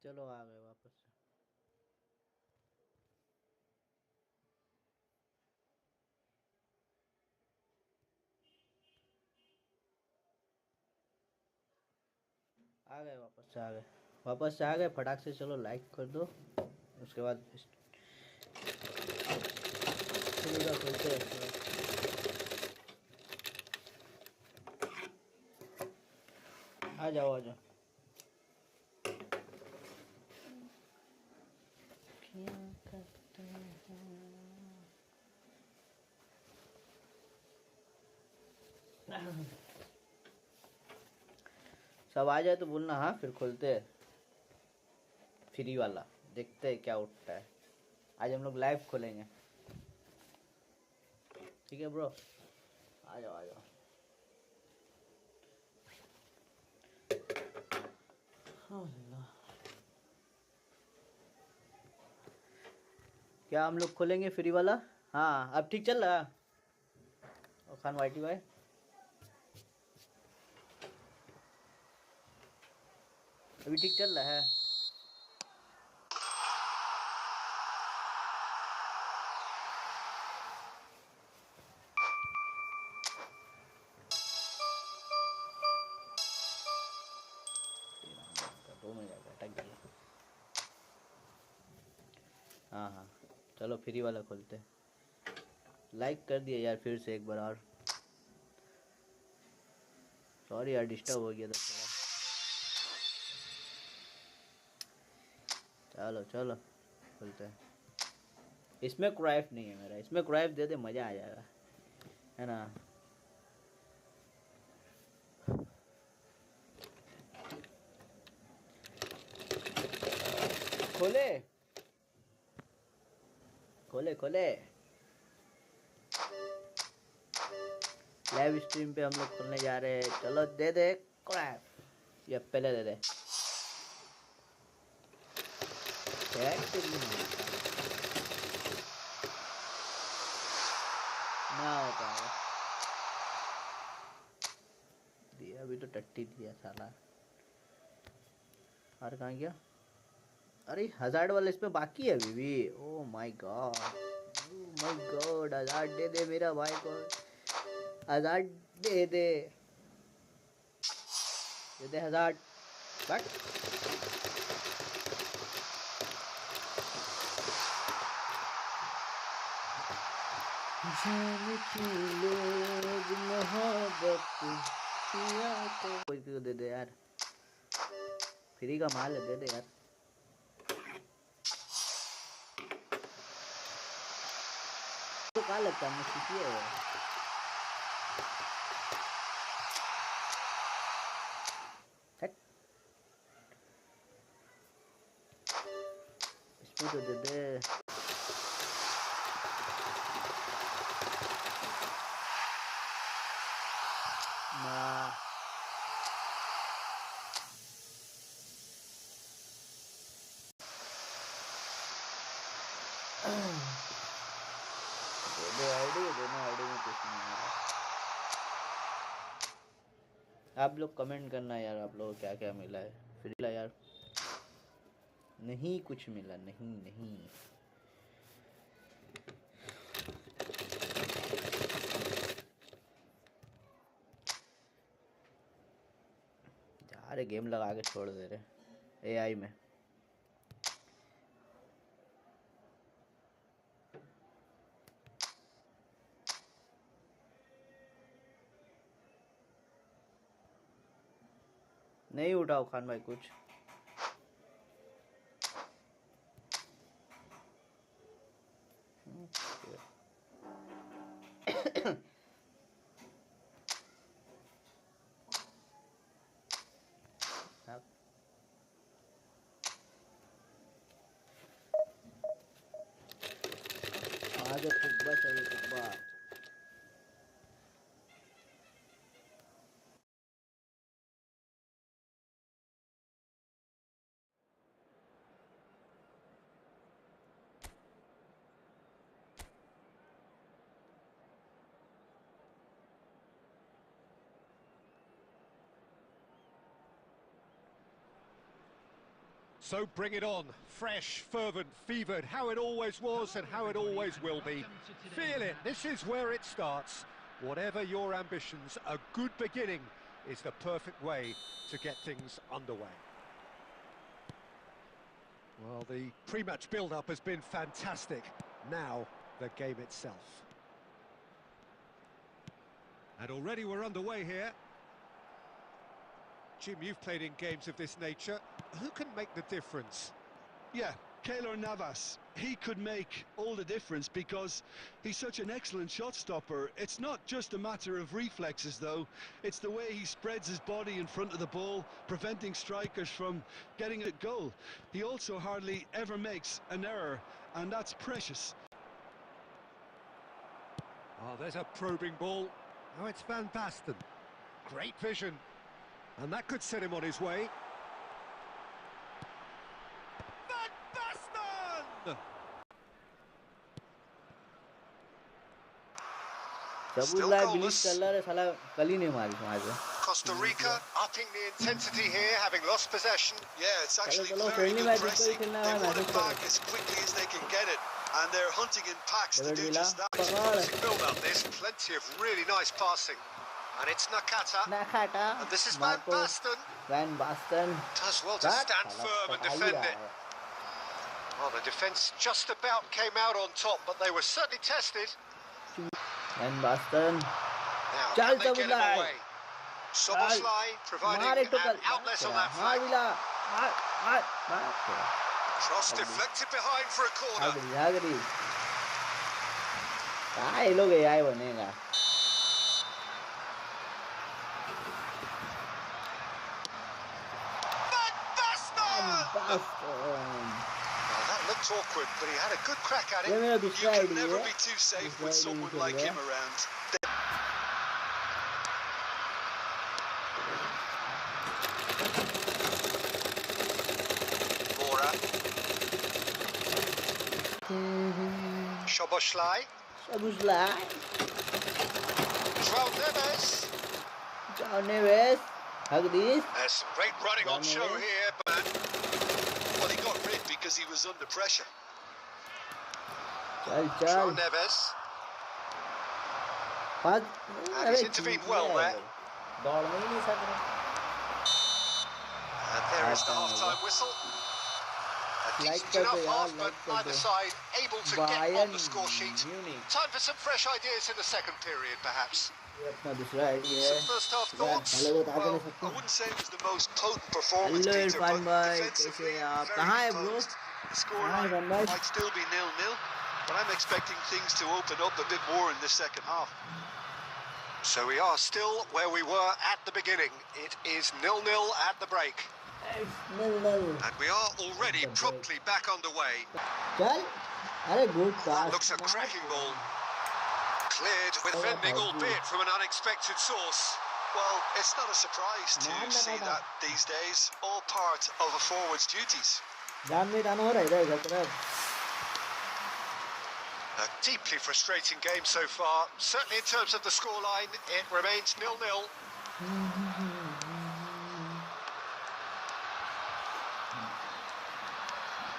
चलो आ गए वापस से। आ गए वापस से आ गए फटाक से। चलो लाइक कर दो, उसके बाद खोलते हैं। आ जाओ आ जाओ। क्या करते हैं सब आ जाए तो बोलना। हाँ फिर खोलते हैं फ्री वाला, देखते हैं क्या उठता है। आज हम लोग लाइव खोलेंगे, ठीक है ब्रो? आ जाओ आ जाओ। क्या हम लोग खोलेंगे फ्री वाला? हाँ अब ठीक चल रहा है। और खान वाइटी भाई अभी ठीक चल रहा है? दो में जाकर अटक गया। हाँ हाँ चलो फ्री वाला खोलते हैं। लाइक कर दिया यार फिर से एक बार और। सॉरी यार डिस्टर्ब हो गया था थोड़ा। चलो चलो खोलते हैं। इसमें क्राइफ नहीं है मेरा, इसमें क्राइफ दे दे मज़ा आ जाएगा, है ना? खोले खोले खोले लाइव स्ट्रीम पे हम लोग खोलने जा रहे हैं। चलो दे दे क्रैप, ये पहले दे दे। ना हो पाएगा। दिया अभी तो टट्टी दिया साला। और कहाँ गया? अरे 1000 वाला इसमें बाकी है अभी भी। Oh my God, oh my God. 1000 दे दे मेरा भाई को, 1000 दे दे, दे दे 1000 बट। जाने क्यों लोग मोहब्बत किया कोई को दे दे यार, फ्री का माल है, दे दे यार। तो क्या लगता है मुझे है हट। इसमें तो दे दे। ना दो आईडी, दोनों आईडी में कुछ नहीं मिला। आप लोग कमेंट करना यार, आप लोगों को क्या क्या मिला है फ्री ला यार? नहीं कुछ मिला, नहीं नहीं। जा रहे गेम लगा के छोड़ दे रहे एआई में। नहीं उठाओ खान भाई कुछ। आगे फुटबॉल चाहिए football. So bring it on, fresh, fervent, fevered, how it always was and how it always will be. Feel it, this is where it starts. Whatever your ambitions, a good beginning is the perfect way to get things underway. Well, the pre-match build-up has been fantastic. Now, the game itself. And already we're underway here. Jim, you've played in games of this nature. Who can make the difference? Yeah, Keylor Navas. He could make all the difference because he's such an excellent shot stopper. It's not just a matter of reflexes, though. It's the way he spreads his body in front of the ball, preventing strikers from getting a goal. He also hardly ever makes an error, and that's precious. Oh, there's a probing ball. Now it's Van Basten. Great vision. And that could set him on his way. Van Basten! Costa Rica upping the intensity here, having lost possession. Yeah, it's actually very good pressing. They want it back as quickly as they can get it, and they're hunting in packs to do just that. Build up this, plenty of really nice passing. And it's Nakata. And this is Van Basten. Does well to stand firm and defend it. Well, the defence just about came out on top, but they were certainly tested. Now, can they get him away? Szoboszlai providing an outlet on that flank. Cross deflected behind for a corner. Well, that looked awkward, but he had a good crack at it. You can never be too safe with someone like him around. Mora. Szoboszlai. João Neves. There's some great running on show here, but well, he got rid because he was under pressure. João Neves. And he's intervened well there. And there is the half-time whistle. A decent enough half, but neither side able to get on the score sheet. Time for some fresh ideas in the second period, perhaps. Some first half thoughts? Well, I wouldn't say it was the most potent performance, Peter, but defensively very composed. The scoreline might still be 0-0, but I'm expecting things to open up a bit more in the second half. So we are still where we were at the beginning. It is 0-0 at the break. And we are already promptly back underway. That looks a cracking ball. Cleared with defending, albeit from an unexpected source. Well, it's not a surprise to see that these days. All part of a forward's duties. A deeply frustrating game so far. Certainly in terms of the scoreline, it remains 0-0.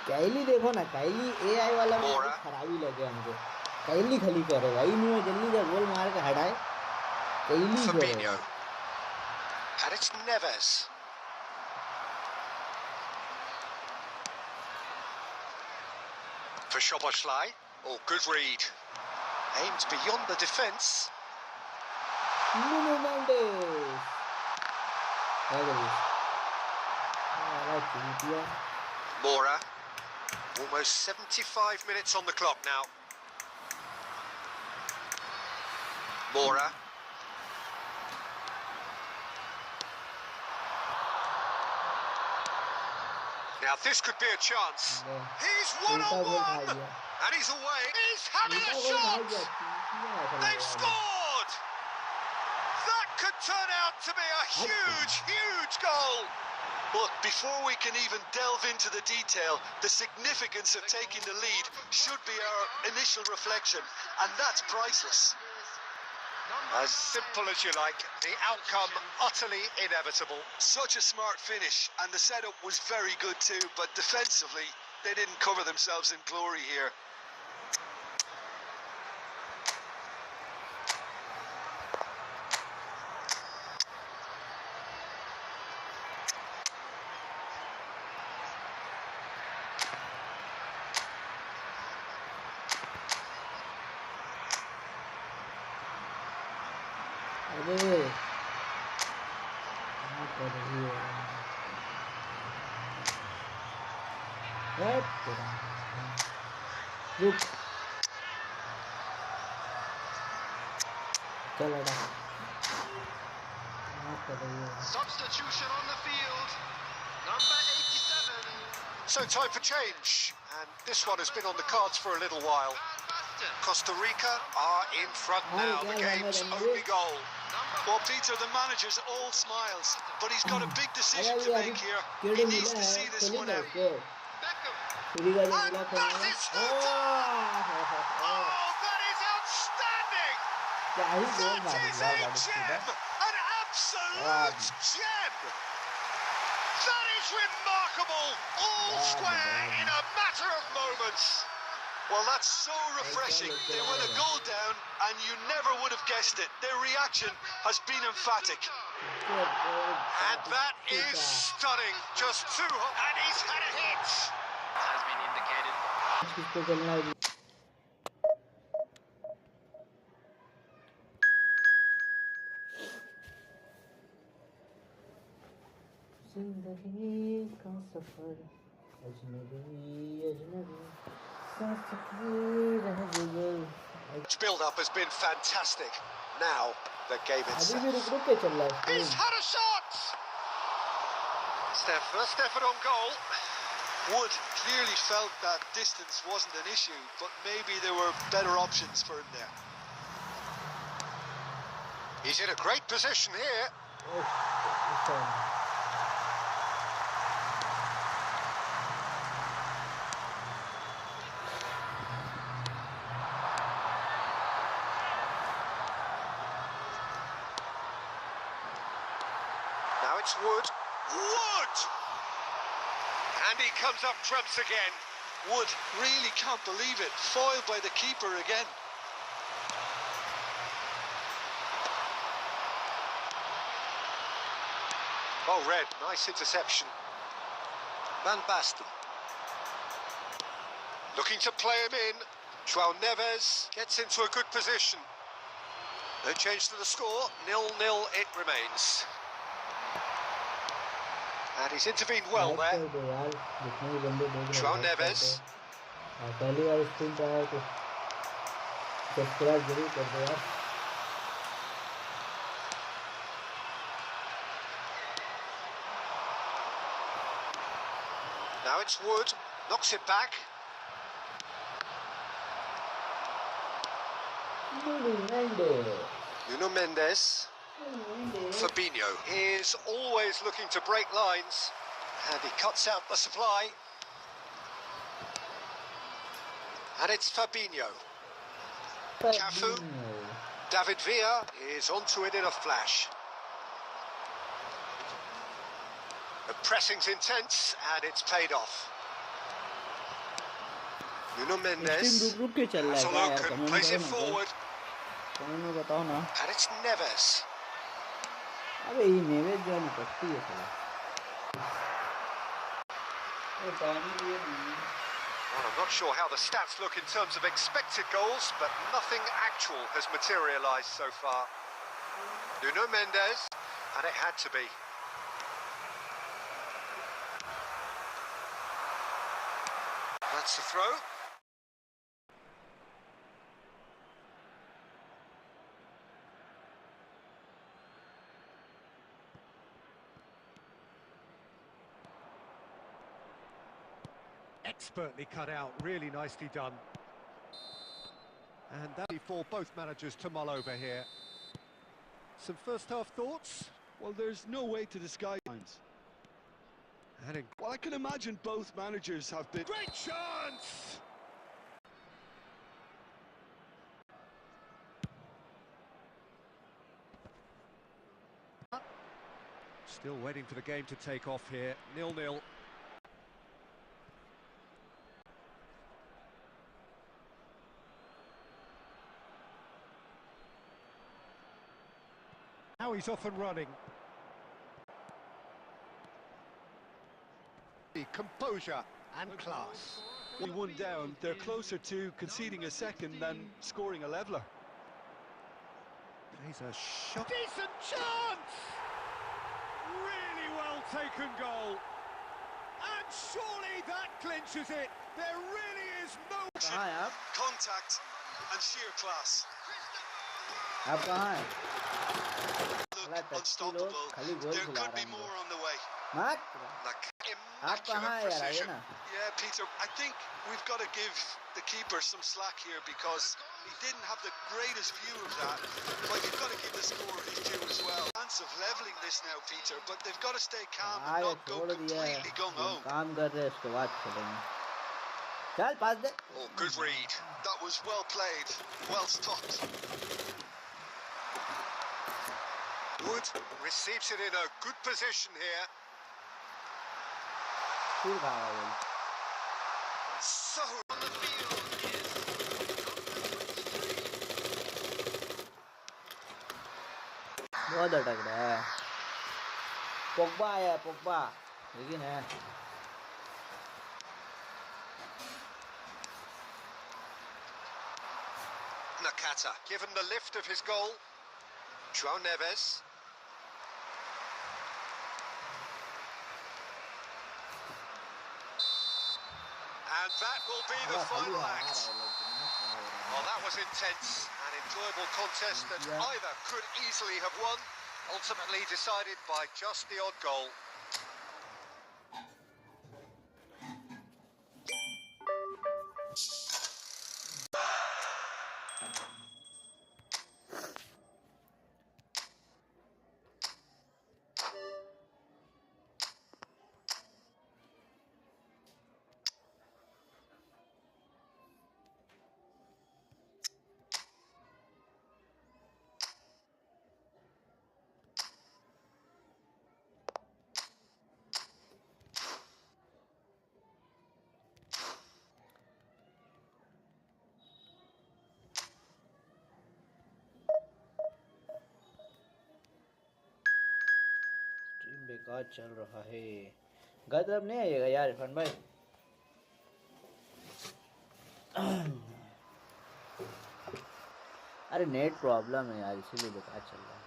काइली देखो ना, काइली AI वाला में खराबी लगे हमको। काइली खाली करे भाई, इन्होंने जल्दी से गोल मार के हटाए। काइली Fabinho. And it's Neves. For Szoboszlai. Oh, good read. Aimed beyond the defence. Nuno Mendes. Mora. Almost 75 minutes on the clock now. Mora. Now this could be a chance. He's one-on-one! And he's away. He's having a shot! They've scored! That could turn out to be a huge, huge goal! Look, before we can even delve into the detail, the significance of taking the lead should be our initial reflection, and that's priceless. As simple as you like, the outcome utterly inevitable. Such a smart finish, and the setup was very good too, but defensively, they didn't cover themselves in glory here. अरे क्या कर रही है रुक चल अड़ा क्या कर रही है Substitution on the field, number 87. So time for change, and this one has been on the cards for a little while. Costa Rica are in front now, the game's only goal. Well, Peter, the manager's all smiles, but he's got a big decision to make here. He needs to see this one out. And that is oh, that is outstanding! That is a gem! An absolute gem! That is remarkable! All square in a matter of moments. Well, that's so refreshing. They were a goal down, and you never would have guessed it. Their reaction has been emphatic. And that is stunning. Just two, and he's had a hit. Has been indicated. जिंदगी का सफर अजनबी अजनबी Its build-up has been fantastic. Now the game itself. He's had a shot. Stefan on goal. Wood clearly felt that distance wasn't an issue, but maybe there were better options for him there. He's in a great position here. Now it's Wood. Wood! And he comes up trumps again. Wood really can't believe it. Foiled by the keeper again. Oh, Red, nice interception. Van Basten. Looking to play him in. João Neves gets into a good position. No change to the score. 0-0 it remains. And he's intervened well there. João Neves. Now it's Wood. Knocks it back. Nuno Mendes. Fabinho is always looking to break lines, and he cuts out the supply. And it's Fabinho. Cafu. David Villa is onto it in a flash. The pressing's intense, and it's paid off. Nuno Mendes. Has a look and plays it forward. And it's Neves. अबे ये नेवेज जो नहीं पड़ती है थोड़ा ये पानी भी Well, I'm not sure how the stats look in terms of expected goals, but nothing actual has materialised so far. Nuno Mendes, and it had to be. That's the throw. Expertly cut out, really nicely done. And that's for both managers to mull over here. Some first half thoughts? Well, there's no way to disguise. Well, I can imagine both managers have been... Great chance! Still waiting for the game to take off here. 0-0. Now he's off and running. Composure and class. 1 down, they're closer to conceding a second than scoring a leveller. Plays a shot. Decent chance! Really well taken goal. And surely that clinches it. There really is no... Contact and sheer class. आप कहाँ हैं? Look unstoppable. There could be more on the way. मत आप कहाँ हैं यार, आइए ना. Yeah, Peter, I think we've got to give the keeper some slack here because he didn't have the greatest view of that. But you've got to give the scorer his due as well. Chance of levelling this now, Peter, but they've got to stay calm and not go completely gung-ho. काम कर रहे हैं, इसके बाद खेलेंगे. चल पास दे. Oh, good read. That was well played, well stopped. Wood receives it in a good position here. So on the field बहुत अटक रहा है. पोग्बा आया, पोग्बा लेकिन है. Nakata given the lift of his goal. João Neves. And that will be the final act. Well, that was intense, an enjoyable contest that either could easily have won, ultimately decided by just the odd goal. बेकार चल रहा है. गजब नहीं आएगा यार इरफान भाई. अरे नेट प्रॉब्लम है यार, इसीलिए बेकार चल रहा है.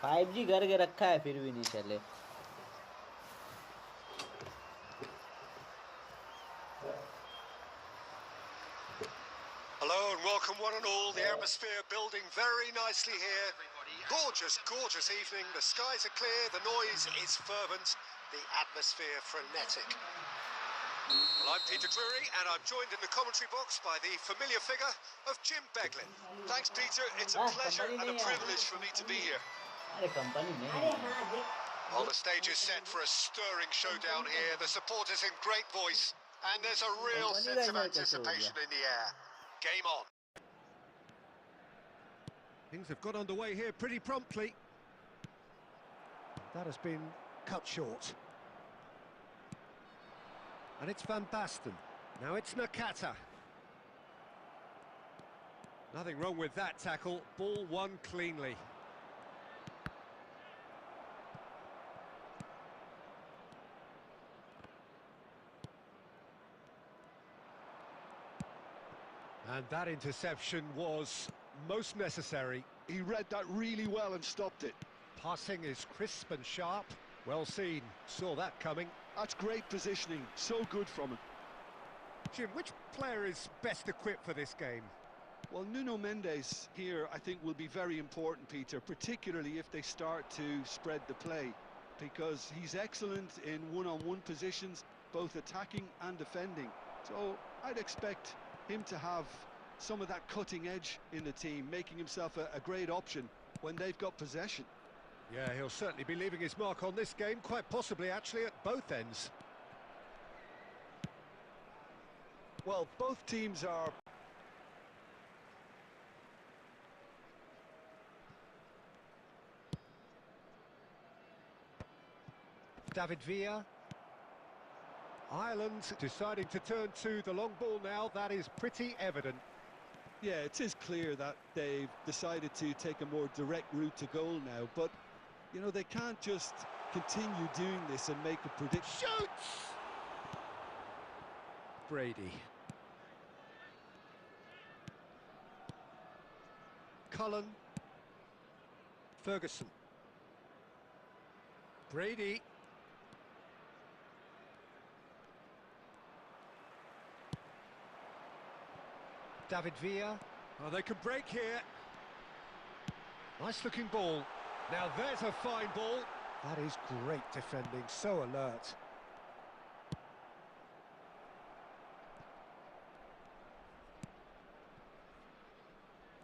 5G करके रखा है फिर भी नहीं चले. Hello and welcome one and all. The atmosphere building very nicely here. Gorgeous, gorgeous evening. The skies are clear, the noise is fervent, the atmosphere frenetic. Well, I'm Peter Drury and I'm joined in the commentary box by the familiar figure of Jim Beglin. Thanks, Peter. It's a pleasure and a privilege for me to be here. Well, the stage is set for a stirring showdown here. The supporters in great voice and there's a real sense of anticipation in the air. Game on. Things have got underway here pretty promptly. That has been cut short. And it's Van Basten. Now it's Nakata. Nothing wrong with that tackle. Ball won cleanly. And that interception was most necessary. He read that really well and stopped it. Passing is crisp and sharp. Well seen. Saw that coming. That's great positioning. So good from him. Jim, which player is best equipped for this game? Well, Nuno Mendes here, I think, will be very important, Peter, particularly if they start to spread the play, because he's excellent in one-on-one positions, both attacking and defending. So I'd expect him to have some of that cutting edge in the team, making himself a great option when they've got possession. Yeah, he'll certainly be leaving his mark on this game, quite possibly actually at both ends. Well, both teams are... David Villa. Ireland deciding to turn to the long ball now. That is pretty evident. Yeah, it is clear that they've decided to take a more direct route to goal now, but, you know, they can't just continue doing this and make a prediction. Shoots! Brady. Cullen. Ferguson. Brady. David Villa. Oh, they can break here. Nice looking ball. Now there's a fine ball. That is great defending, so alert.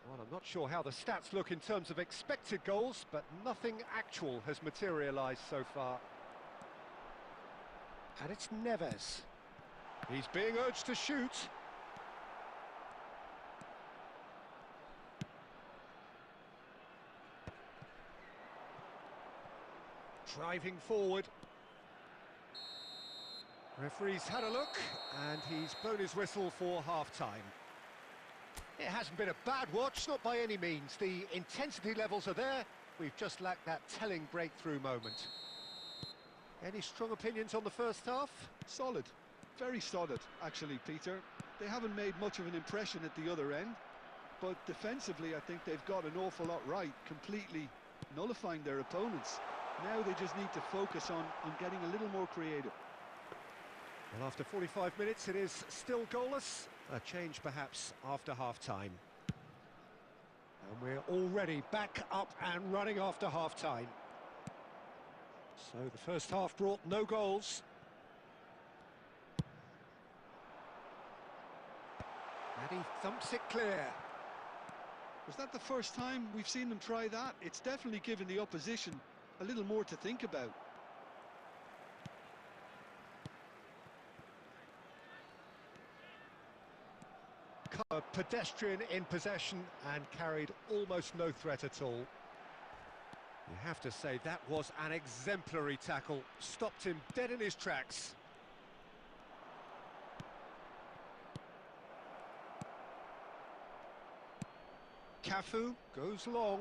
Well, I'm not sure how the stats look in terms of expected goals, but nothing actual has materialised so far. And it's Neves. He's being urged to shoot. Driving forward. Referee's had a look, and he's blown his whistle for half-time. It hasn't been a bad watch, not by any means. The intensity levels are there. We've just lacked that telling breakthrough moment. Any strong opinions on the first half? Solid. Very solid, actually, Peter. They haven't made much of an impression at the other end, but defensively I think they've got an awful lot right, completely nullifying their opponents. Now they just need to focus on getting a little more creative. Well, after 45 minutes it is still goalless. A change perhaps after half-time. And we're already back up and running after half-time. So the first half brought no goals. And he thumps it clear. Was that the first time we've seen them try that? It's definitely given the opposition a little more to think about. A pedestrian in possession and carried almost no threat at all. You have to say that was an exemplary tackle. Stopped him dead in his tracks. Cafu goes long.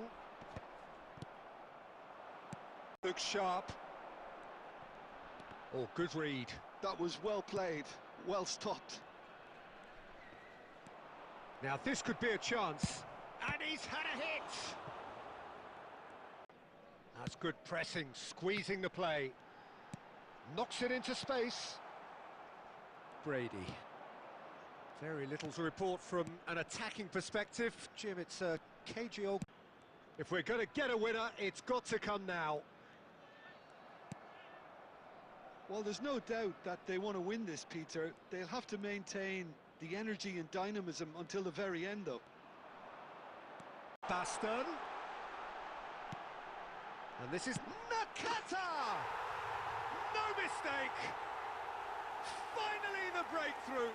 Looks sharp. Oh, good read. That was well played, well stopped. Now this could be a chance. And he's had a hit! That's good pressing, squeezing the play. Knocks it into space. Brady. Very little to report from an attacking perspective. Jim, it's a cagey old... If we're going to get a winner, it's got to come now. Well, there's no doubt that they want to win this, Peter. They'll have to maintain the energy and dynamism until the very end, though. Baston. And this is Nakata! No mistake! Finally the breakthrough!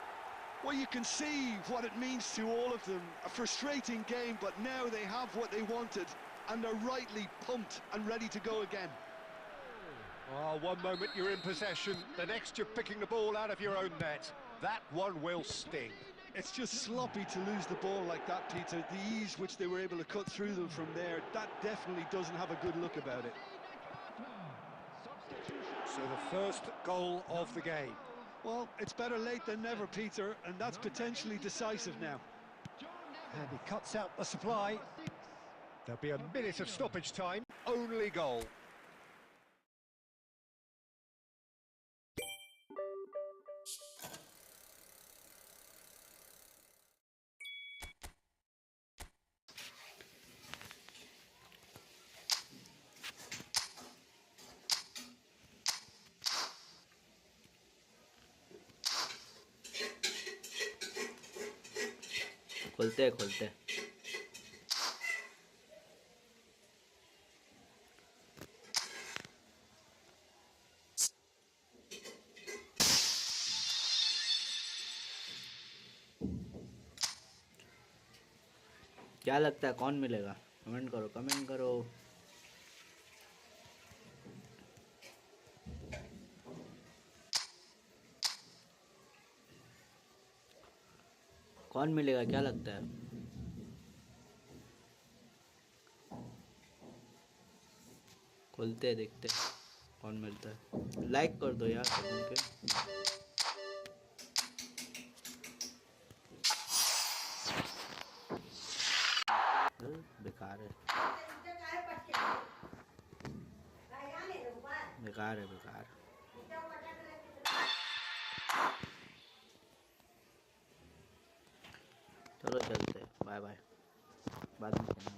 Well, you can see what it means to all of them. A frustrating game, but now they have what they wanted, and they're rightly pumped and ready to go again. Oh, one moment you're in possession, the next you're picking the ball out of your own net. That one will sting. It's just sloppy to lose the ball like that, Peter. The ease which they were able to cut through them from there, that definitely doesn't have a good look about it. So the first goal of the game. Well, it's better late than never, Peter, and that's potentially decisive now. And he cuts out the supply. There'll be a minute of stoppage time, only goal. खोलते हैं क्या लगता है कौन मिलेगा? Comment करो कौन मिलेगा क्या लगता है? खोलते हैं देखते हैं कौन मिलता है। लाइक कर दो यार सभी के। बेकार है बेकार है बेकार। चलो चलते हैं, बाय बाय, बाद में।